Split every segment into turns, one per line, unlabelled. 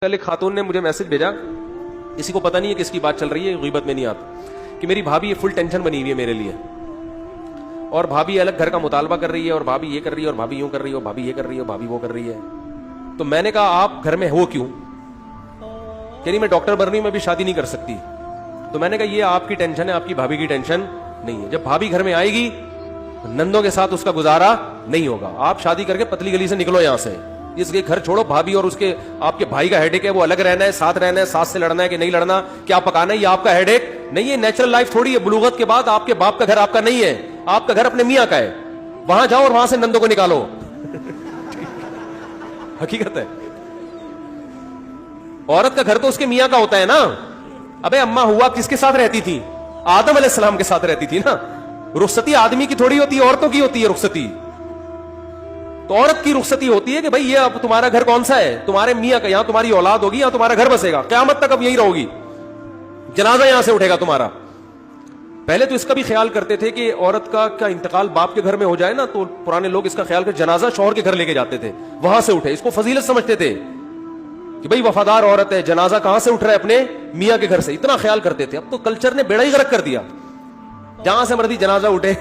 کل ایک خاتون نے مجھے میسج بھیجا, کسی کو پتہ نہیں ہے کس کی بات چل رہی ہے, غیبت میں نہیں آتا, کہ میری بھابھی فل ٹینشن بنی ہوئی ہے میرے لیے, اور بھابھی الگ گھر کا مطالبہ کر رہی ہے, اور بھابھی یہ کر رہی ہے, اور بھابھی یوں کر رہی ہے, اور بھابھی یہ کر رہی ہے, اور بھابھی وہ کر رہی ہے. تو میں نے کہا آپ گھر میں ہو کیوں؟ کہ نہیں میں ڈاکٹر بن رہی ہوں, میں بھی شادی نہیں کر سکتی. تو میں نے کہا یہ آپ کی ٹینشن ہے, آپ کی بھابھی کی ٹینشن نہیں ہے. جب بھابھی گھر میں آئے گی نندوں کے ساتھ اس کا گزارا نہیں ہوگا. آپ شادی کر کے پتلی گلی سے نکلو یہاں سے, اس کے گھر چھوڑو. بھابھی اور اس کے آپ کے بھائی کا ہیڈیک ہے, وہ الگ رہنا ہے, ساتھ رہنا ہے, ساتھ سے لڑنا ہے کہ نہیں لڑنا, کیا پکانا ہے, یہ آپ کا ہیڈیک نہیں ہے. نیچرل لائف تھوڑی ہے, بلوغت کے بعد آپ کے باپ کا گھر آپ کا نہیں ہے, آپ کا گھر اپنے میاں کا ہے. وہاں جاؤ اور وہاں سے نندوں کو نکالو. حقیقت ہے, عورت کا گھر تو اس کے میاں کا ہوتا ہے نا. ابے اماں ہوا کس کے ساتھ رہتی تھی؟ آدم علیہ السلام کے ساتھ رہتی تھی نا. رخصتی آدمی کی تھوڑی ہوتی ہے, عورتوں کی ہوتی ہے رخصتی. تو عورت کی رخصتی ہوتی ہے کہ بھائی یہ اب تمہارا گھر کون سا ہے؟ تمہارے میاں کا, یہاں تمہاری اولاد ہوگی, یہاں تمہارا گھر بسے گا, قیامت تک اب یہی رہو گی, جنازہ یہاں سے اٹھے گا تمہارا. پہلے تو اس کا بھی خیال کرتے تھے کہ عورت کا انتقال باپ کے گھر میں ہو جائے نا, تو پرانے لوگ اس کا خیال کر جنازہ شوہر کے گھر لے کے جاتے تھے, وہاں سے اٹھے. اس کو فضیلت سمجھتے تھے کہ بھائی وفادار عورت ہے, جنازہ کہاں سے اٹھ رہا ہے؟ اپنے میاں کے گھر سے. اتنا خیال کرتے تھے. اب تو کلچر نے بیڑا ہی غرق کر دیا, جہاں سے مرضی جنازہ اٹھے,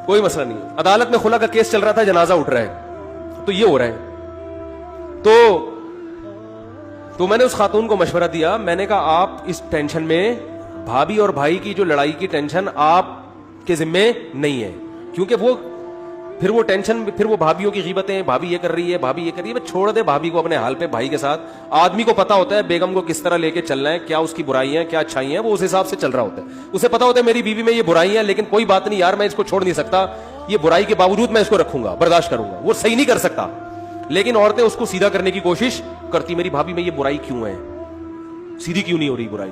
کوئی مسئلہ نہیں. عدالت میں خلا کا کیس چل رہا تھا, جنازہ اٹھ رہا ہے, تو یہ ہو رہا ہے. تو میں نے اس خاتون کو مشورہ دیا, میں نے کہا آپ اس ٹینشن میں, بھابھی اور بھائی کی جو لڑائی کی ٹینشن آپ کے ذمے نہیں ہے, کیونکہ وہ ٹینشن, پھر وہ بھابھیوں کی غیبتیں, بھابھی یہ کر رہی ہے, بھابھی یہ کر رہی ہے. چھوڑ دے بھابھی کو اپنے حال پہ, بھائی کے ساتھ. آدمی کو پتا ہوتا ہے بیگم کو کس طرح لے کے چلنا ہے, کیا اس کی برائیاں ہیں, کیا اچھائیاں ہیں, وہ اس حساب سے چل رہا ہوتا ہے. اسے پتا ہوتا ہے میری بیوی میں یہ برائیاں ہیں, لیکن کوئی بات نہیں یار, میں اس کو چھوڑ نہیں سکتا, یہ برائی کے باوجود میں اس کو رکھوں گا, برداشت کروں گا. وہ صحیح نہیں کر سکتا, لیکن عورتیں اس کو سیدھا کرنے کی کوشش کرتی. میری بھابھی میں یہ برائی کیوں ہے, سیدھی کیوں نہیں ہو رہی برائی؟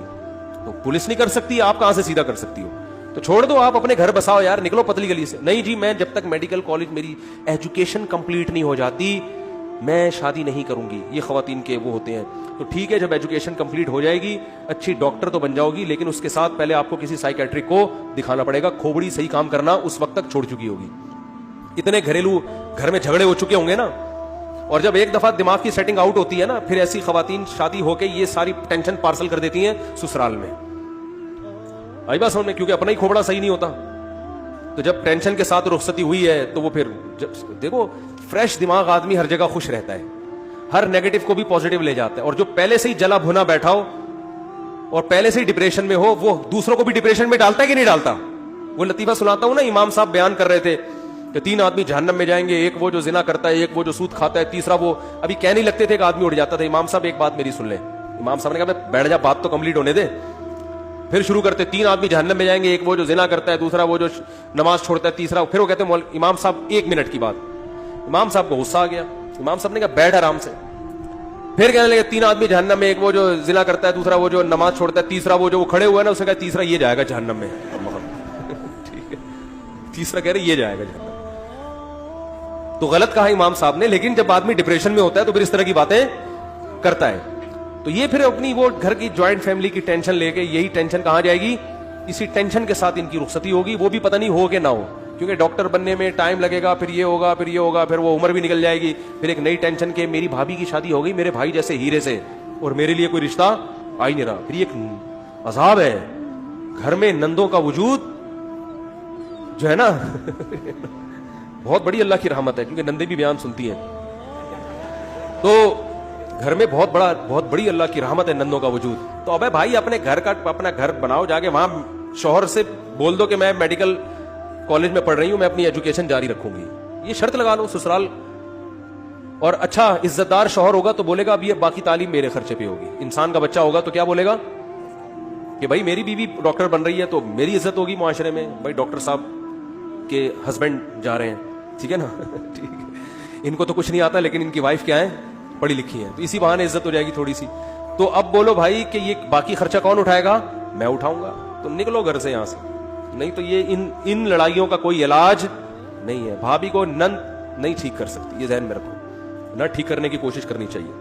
تو پولیس نہیں کر سکتی, آپ کہاں سے سیدھا کر سکتی ہو؟ تو چھوڑ دو, آپ اپنے گھر بساؤ یار, نکلو پتلی گلی سے. نہیں جی میں جب تک میڈیکل کالج میری ایجوکیشن کمپلیٹ نہیں ہو جاتی میں شادی نہیں کروں گی. یہ خواتین کے وہ ہوتے ہیں. تو ٹھیک ہے, جب ایجوکیشن کمپلیٹ ہو جائے گی, اچھی ڈاکٹر تو بن جاؤ گی, لیکن اس کے ساتھ پہلے آپ کو کسی سائیکیٹرک کو دکھانا پڑے گا. کھوبڑی صحیح کام کرنا اس وقت تک چھوڑ چکی ہوگی. اتنے گھریلو گھر میں جھگڑے ہو چکے ہوں گے نا, اور جب ایک دفعہ دماغ کی سیٹنگ آؤٹ ہوتی ہے نا, پھر ایسی خواتین شادی ہو کے یہ ساری ٹینشن پارسل کر دیتی ہیں سسرال میں. آئی بات سمجھ میں, کیونکہ اپنا ہی کھوبڑا صحیح نہیں ہوتا. تو جب ٹینشن کے ساتھ رخصتی ہوئی ہے تو وہ پھر دیکھو, فریش دماغ آدمی ہر جگہ خوش رہتا ہے, ہر نیگیٹو کو بھی پازیٹو لے جاتا ہے. اور جو پہلے سے ہی جلا بھونا بیٹھا ہو اور پہلے سے ہی ڈپریشن میں ہو, وہ دوسروں کو بھی ڈپریشن میں ڈالتا ہے کہ نہیں ڈالتا؟ وہ لطیفہ سناتا ہوں نا, امام صاحب بیان کر رہے تھے کہ 3 آدمی جہنم میں جائیں گے, ایک وہ جو زنا کرتا ہے, ایک وہ جو سود کھاتا ہے, تیسرا وہ, ابھی کہہ نہیں لگتے تھے کہ آدمی اٹھ جاتا تھا. امام صاحب ایک بات میری سن لیں. امام صاحب نے کہا بیٹھ جا, بات تو کمپلیٹ ہونے دے. پھر شروع کرتے, 3 آدمی جہنم میں جائیں گے, ایک وہ جو زنا کرتا ہے, دوسرا وہ جو نماز چھوڑتا ہے, تیسرا. پھر وہ کہتے ہیں امام صاحب 1 منٹ کی بات. امام صاحب کو غصہ آ گیا. امام صاحب نے کہا بیٹھ آرام سے. پھر کہنے لگے 3 آدمی جہنم میں, ایک وہ جو زنا کرتا ہے, دوسرا وہ جو نماز چھوڑتا ہے, تیسرا وہ جو کھڑے ہوئے نا, اس نے کہا تیسرا یہ جائے گا جہنم میں. ٹھیک ہے, تیسرا کہہ رہے یہ جائے گا جہنم. تو غلط کہا امام صاحب نے, لیکن جب آدمی ڈپریشن میں ہوتا ہے تو پھر اس طرح کی باتیں کرتا ہے. تو یہ پھر اپنی وہ گھر کی جوائنٹ فیملی کی ٹینشن لے کے, یہی ٹینشن کہاں جائے گی؟ اسی ٹینشن کے ساتھ ان کی رخصتی ہوگی. وہ بھی پتہ نہیں ہو کہ نہ ہو, کیونکہ ڈاکٹر بننے میں ٹائم لگے گا, پھر یہ ہوگا, پھر یہ ہوگا, پھر وہ عمر بھی نکل جائے گی. پھر ایک نئی ٹینشن کہ میری بھابھی کی شادی ہو گئی میرے بھائی جیسے ہیرے سے, اور میرے لیے کوئی رشتہ آ ہی نہیں رہا. پھر یہ ایک عذاب ہے. گھر میں نندوں کا وجود جو ہے نا بہت بڑی اللہ کی رحمت ہے, کیونکہ نندیں بھی بیان سنتی ہیں. تو گھر میں بہت بڑی اللہ کی رحمت ہے نندوں کا وجود. تو ابے بھائی اپنے گھر کا اپنا گھر بناؤ, جا کے وہاں شوہر سے بول دو کہ میں میڈیکل کالج میں پڑھ رہی ہوں, میں اپنی ایجوکیشن جاری رکھوں گی. یہ شرط لگا لو سسرال. اور اچھا عزت دار شوہر ہوگا تو بولے گا اب یہ باقی تعلیم میرے خرچے پہ ہوگی. انسان کا بچہ ہوگا تو کیا بولے گا کہ بھائی میری بیوی ڈاکٹر بن رہی ہے تو میری عزت ہوگی معاشرے میں, بھائی ڈاکٹر صاحب کے ہسبینڈ جا رہے ہیں, ٹھیک ہے نا. ٹھیک ہے, ان کو تو کچھ نہیں آتا, لیکن ان کی وائف کیا ہے, پڑھی لکھی ہیں, تو اسی بہانے عزت ہو جائے گی تھوڑی سی. تو اب بولو بھائی کہ یہ باقی خرچہ کون اٹھائے گا؟ میں اٹھاؤں گا. تو نکلو گھر سے یہاں سے, نہیں تو یہ ان لڑائیوں کا کوئی علاج نہیں ہے. بھابھی کو نند نہیں ٹھیک کر سکتی, یہ ذہن میں رکھو, نہ ٹھیک کرنے کی کوشش کرنی چاہیے.